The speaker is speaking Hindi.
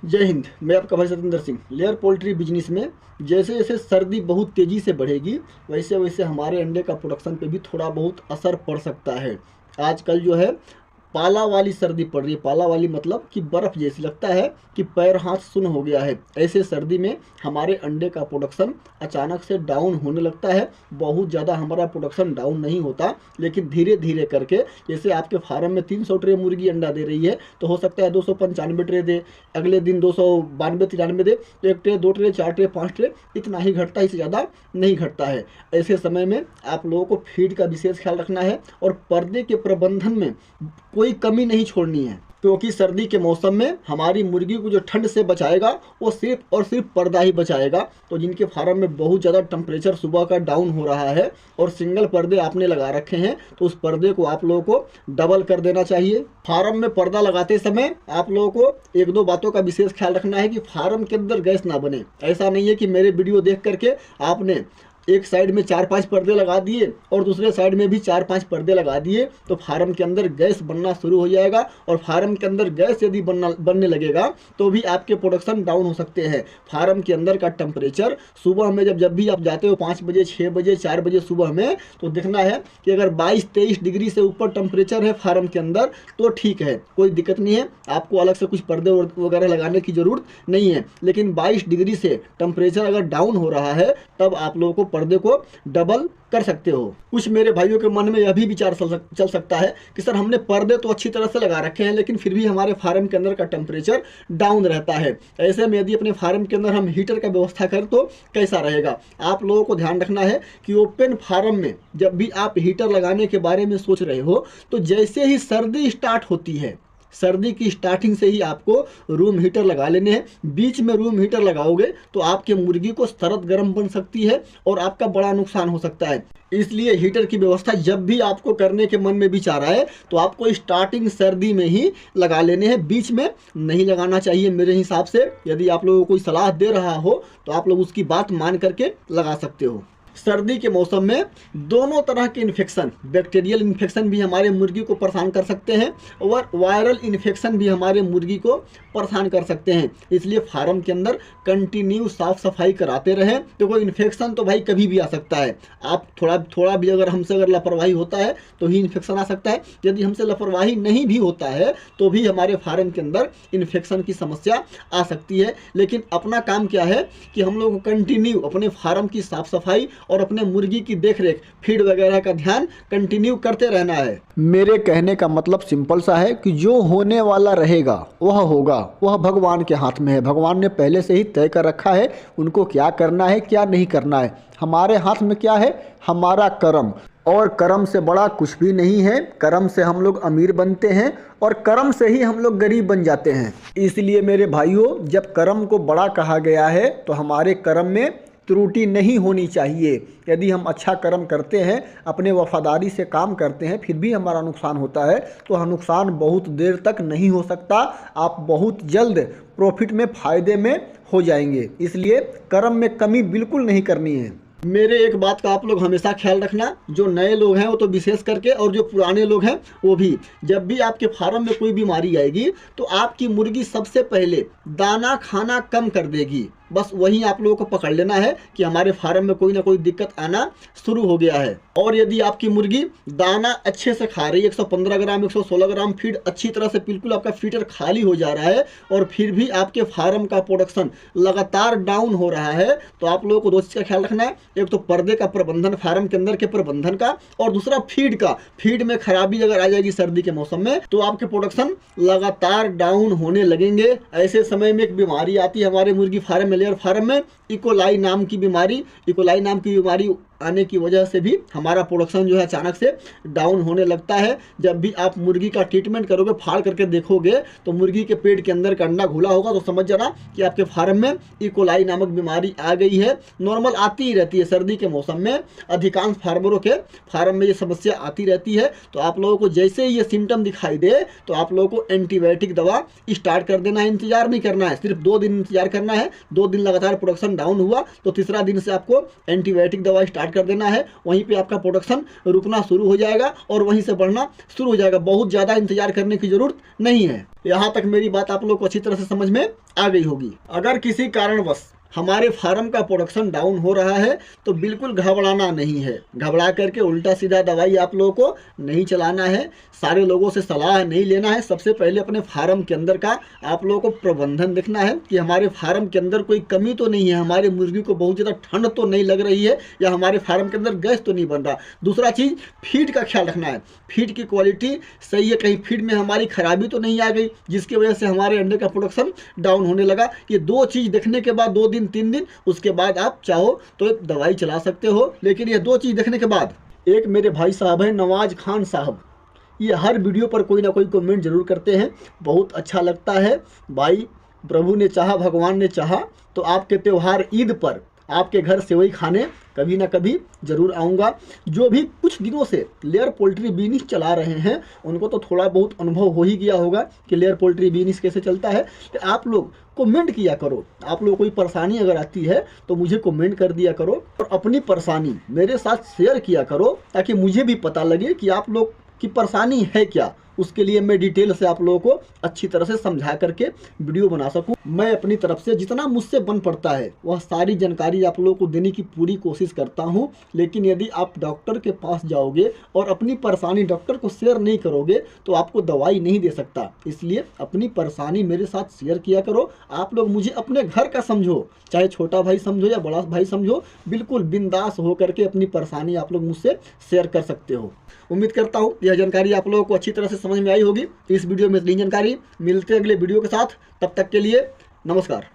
जय हिंद। मैं आपका भाई Satendra Singh. Layer poultry business में जैसे जैसे सर्दी बहुत तेज़ी से बढ़ेगी वैसे वैसे हमारे अंडे का प्रोडक्शन पे भी थोड़ा बहुत असर पड़ सकता है। आजकल जो है पाला वाली सर्दी पड़ रही है। पाला वाली मतलब कि बर्फ़ जैसी, लगता है कि पैर हाथ सुन्न हो गया है। ऐसे सर्दी में हमारे अंडे का प्रोडक्शन अचानक से डाउन होने लगता है। बहुत ज़्यादा हमारा प्रोडक्शन डाउन नहीं होता, लेकिन धीरे धीरे करके, जैसे आपके फार्म में 300 ट्रे मुर्गी अंडा दे रही है तो हो सकता है 295 ट्रे दे, अगले दिन 292-93 दे, तो 1 ट्रे 2 ट्रे 4 ट्रे 5 ट्रे इतना ही घटता है, इससे ज़्यादा नहीं घटता है। ऐसे समय में आप लोगों को फीड का विशेष ख्याल रखना है और पर्दे के प्रबंधन में कोई कमी नहीं छोड़नी है, क्योंकि सर्दी के मौसम में हमारी मुर्गी को जो ठंड से बचाएगा वो सिर्फ और सिर्फ पर्दा ही बचाएगा। तो जिनके फार्म में बहुत ज़्यादा टेम्परेचर सुबह का डाउन हो रहा है और सिंगल पर्दे आपने लगा रखे हैं तो उस पर्दे को आप लोगों को डबल कर देना चाहिए। फार्म में पर्दा लगाते समय आप लोगों को 1-2 बातों का विशेष ख्याल रखना है कि फार्म के अंदर गैस ना बने। ऐसा नहीं है कि मेरे वीडियो देख करके आपने एक साइड में 4-5 पर्दे लगा दिए और दूसरे साइड में भी 4-5 पर्दे लगा दिए तो फार्म के अंदर गैस बनना शुरू हो जाएगा। और फार्म के अंदर गैस यदि बनने लगेगा तो भी आपके प्रोडक्शन डाउन हो सकते हैं। फार्म के अंदर का टेम्परेचर सुबह में जब भी आप जाते हो 5 बजे 6 बजे 4 बजे सुबह में, तो देखना है कि अगर 22-23 डिग्री से ऊपर टेम्परेचर है फार्म के अंदर तो ठीक है, कोई दिक्कत नहीं है, आपको अलग से कुछ पर्दे वगैरह लगाने की ज़रूरत नहीं है। लेकिन 22 डिग्री से टेम्परेचर अगर डाउन हो रहा है तब आप लोगों को पर्दे को डबल कर सकते हो। कुछ मेरे भाइयों के मन में यह भी विचार चल सकता है कि सर हमने पर्दे तो अच्छी तरह से लगा रखे हैं लेकिन फिर भी हमारे फार्म के अंदर का टेम्परेचर डाउन रहता है। ऐसे में यदि अपने फार्म के अंदर हम हीटर का व्यवस्था करें तो कैसा रहेगा। आप लोगों को ध्यान रखना है कि ओपन फार्म में जब भी आप हीटर लगाने के बारे में सोच रहे हो तो जैसे ही सर्दी स्टार्ट होती है, सर्दी की स्टार्टिंग से ही आपको रूम हीटर लगा लेने हैं। बीच में रूम हीटर लगाओगे तो आपके मुर्गी को सरद गर्म बन सकती है और आपका बड़ा नुकसान हो सकता है। इसलिए हीटर की व्यवस्था जब भी आपको करने के मन में विचार आए तो आपको स्टार्टिंग सर्दी में ही लगा लेने हैं, बीच में नहीं लगाना चाहिए मेरे हिसाब से। यदि आप लोगों को कोई सलाह दे रहा हो तो आप लोग उसकी बात मान करके लगा सकते हो। सर्दी के मौसम में दोनों तरह के इन्फेक्शन, बैक्टीरियल इन्फेक्शन भी हमारे मुर्गी को परेशान कर सकते हैं और वायरल इन्फेक्शन भी हमारे मुर्गी को परेशान कर सकते हैं। इसलिए फार्म के अंदर कंटिन्यू साफ सफाई कराते रहें। तो कोई इन्फेक्शन तो भाई कभी भी आ सकता है। आप थोड़ा भी अगर हमसे अगर लापरवाही होता है तो ही इन्फेक्शन आ सकता है। यदि हमसे लापरवाही नहीं भी होता है तो भी हमारे फार्म के अंदर इन्फेक्शन की समस्या आ सकती है। लेकिन अपना काम क्या है कि हम लोग कंटिन्यू अपने फार्म की साफ सफाई और अपने मुर्गी की देखरेख, फीड वगैरह का ध्यान कंटिन्यू करते रहना है। मेरे कहने का मतलब सिंपल सा है कि जो होने वाला रहेगा वह होगा, वह भगवान के हाथ में है। भगवान ने पहले से ही तय कर रखा है उनको क्या करना है क्या नहीं करना है। हमारे हाथ में क्या है, हमारा कर्म, और कर्म से बड़ा कुछ भी नहीं है। कर्म से हम लोग अमीर बनते हैं और कर्म से ही हम लोग गरीब बन जाते हैं। इसलिए मेरे भाइयों, जब कर्म को बड़ा कहा गया है तो हमारे कर्म में त्रुटि नहीं होनी चाहिए। यदि हम अच्छा कर्म करते हैं, अपने वफादारी से काम करते हैं, फिर भी हमारा नुकसान होता है तो वह नुकसान बहुत देर तक नहीं हो सकता। आप बहुत जल्द प्रॉफिट में, फ़ायदे में हो जाएंगे। इसलिए कर्म में कमी बिल्कुल नहीं करनी है। मेरे एक बात का आप लोग हमेशा ख्याल रखना, जो नए लोग हैं वो तो विशेष करके, और जो पुराने लोग हैं वो भी, जब भी आपके फार्म में कोई बीमारी आएगी तो आपकी मुर्गी सबसे पहले दाना खाना कम कर देगी। बस वहीं आप लोगों को पकड़ लेना है कि हमारे फार्म में कोई ना कोई दिक्कत आना शुरू हो गया है। और यदि आपकी मुर्गी दाना अच्छे से खा रही है, 115 ग्राम 116 ग्राम फीड अच्छी तरह से, बिल्कुल आपका फीडर खाली हो जा रहा है और फिर भी आपके फार्म का प्रोडक्शन लगातार डाउन हो रहा है, तो आप लोगों को 2 चीज़ का ख्याल रखना है। एक तो पर्दे का प्रबंधन, फार्म के अंदर के प्रबंधन का, और दूसरा फीड का। फीड में खराबी अगर आ जाएगी सर्दी के मौसम में तो आपके प्रोडक्शन लगातार डाउन होने लगेंगे। ऐसे समय में एक बीमारी आती है हमारे मुर्गी फार्म में, लेयर फार्म में, इकोलाई नाम की बीमारी। इकोलाई नाम की बीमारी आने की वजह से भी हमारा प्रोडक्शन जो है अचानक से डाउन होने लगता है। जब भी आप मुर्गी का ट्रीटमेंट करोगे, फाड़ करके देखोगे तो मुर्गी के पेट के अंदर का अंडा घुला होगा तो समझ जाना कि आपके फार्म में इकोलाई नामक बीमारी आ गई है। नॉर्मल आती ही रहती है सर्दी के मौसम में, अधिकांश फार्मरों के फार्म में ये समस्या आती रहती है। तो आप लोगों को जैसे ही ये सिम्टम दिखाई दे तो आप लोगों को एंटीबायोटिक दवा स्टार्ट कर देना है। इंतजार नहीं करना है, सिर्फ 2 दिन इंतजार करना है। 2 दिन लगातार प्रोडक्शन डाउन हुआ तो तीसरा दिन से आपको एंटीबायोटिक दवा स्टार्ट स्टार्ट कर देना है, वहीं पे आपका प्रोडक्शन रुकना शुरू हो जाएगा और वहीं से बढ़ना शुरू हो जाएगा। बहुत ज़्यादा इंतजार करने की ज़रूरत नहीं है। यहाँ तक मेरी बात आप लोग को अच्छी तरह से समझ में आ गई होगी। अगर किसी कारणवश हमारे फार्म का प्रोडक्शन डाउन हो रहा है तो बिल्कुल घबराना नहीं है। घबरा करके उल्टा सीधा दवाई आप लोगों को नहीं चलाना है, सारे लोगों से सलाह नहीं लेना है। सबसे पहले अपने फार्म के अंदर का आप लोगों को प्रबंधन देखना है कि हमारे फार्म के अंदर कोई कमी तो नहीं है, हमारे मुर्गी को बहुत ज़्यादा ठंड तो नहीं लग रही है, या हमारे फार्म के अंदर गैस तो नहीं बन रहा। दूसरा चीज़, फीड का ख्याल रखना है, फीड की क्वालिटी सही है, कहीं फीड में हमारी खराबी तो नहीं आ गई जिसकी वजह से हमारे अंडे का प्रोडक्शन डाउन होने लगा। ये दो चीज़ देखने के बाद 2 दिन 3 दिन उसके बाद आप चाहो तो दवाई चला सकते हो। लेकिन ये 2 चीज़ देखने के बाद, एक मेरे भाई साहब हैं नवाज खान साहब, ये हर वीडियो पर कोई ना कोई कमेंट जरूर करते हैं, बहुत अच्छा लगता है भाई। प्रभु ने चाहा, भगवान ने चाहा तो आपके त्यौहार ईद पर आपके घर सेवई खाने कभी ना कभी ज़रूर आऊँगा। जो भी कुछ दिनों से लेयर पोल्ट्री बिजनेस चला रहे हैं उनको तो थोड़ा बहुत अनुभव हो ही गया होगा कि लेयर पोल्ट्री बिजनेस कैसे चलता है। तो आप लोग कमेंट किया करो, आप लोग कोई परेशानी अगर आती है तो मुझे कमेंट कर दिया करो और अपनी परेशानी मेरे साथ शेयर किया करो, ताकि मुझे भी पता लगे कि आप लोग की परेशानी है क्या। उसके लिए मैं डिटेल से आप लोगों को अच्छी तरह से समझा करके वीडियो बना सकूं। मैं अपनी तरफ से जितना मुझसे बन पड़ता है वह सारी जानकारी आप लोगों को देने की पूरी कोशिश करता हूं। लेकिन यदि आप डॉक्टर के पास जाओगे और अपनी परेशानी डॉक्टर को शेयर नहीं करोगे तो आपको दवाई नहीं दे सकता। इसलिए अपनी परेशानी मेरे साथ शेयर किया करो। आप लोग मुझे अपने घर का समझो, चाहे छोटा भाई समझो या बड़ा भाई समझो, बिल्कुल बिंदास हो करके अपनी परेशानी आप लोग मुझसे शेयर कर सकते हो। उम्मीद करता हूँ यह जानकारी आप लोगों को अच्छी तरह से समझ में आई होगी। इस वीडियो में इतनी जानकारी, मिलते हैं अगले वीडियो के साथ, तब तक के लिए नमस्कार।